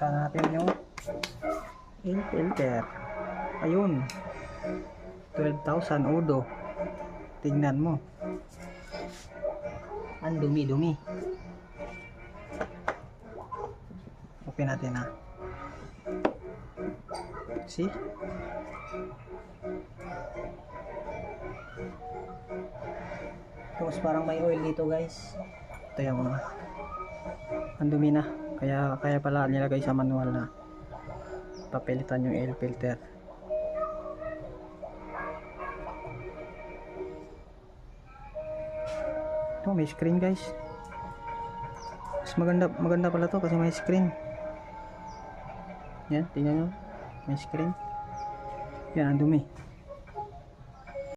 Buksan natin yung air filter. Ayun. 12,000 udo. Tingnan mo. Ang dumi-dumi. Open natin ha. See? Tapos parang may oil dito guys. Ito yung mga. Ang dumi na. Kaya pala nilagay sa manual na papilitan yung air filter. Ito may screen guys. Mas maganda pala to kasi may screen. Yan, tingnan nyo. May screen. Yan, ang dumi.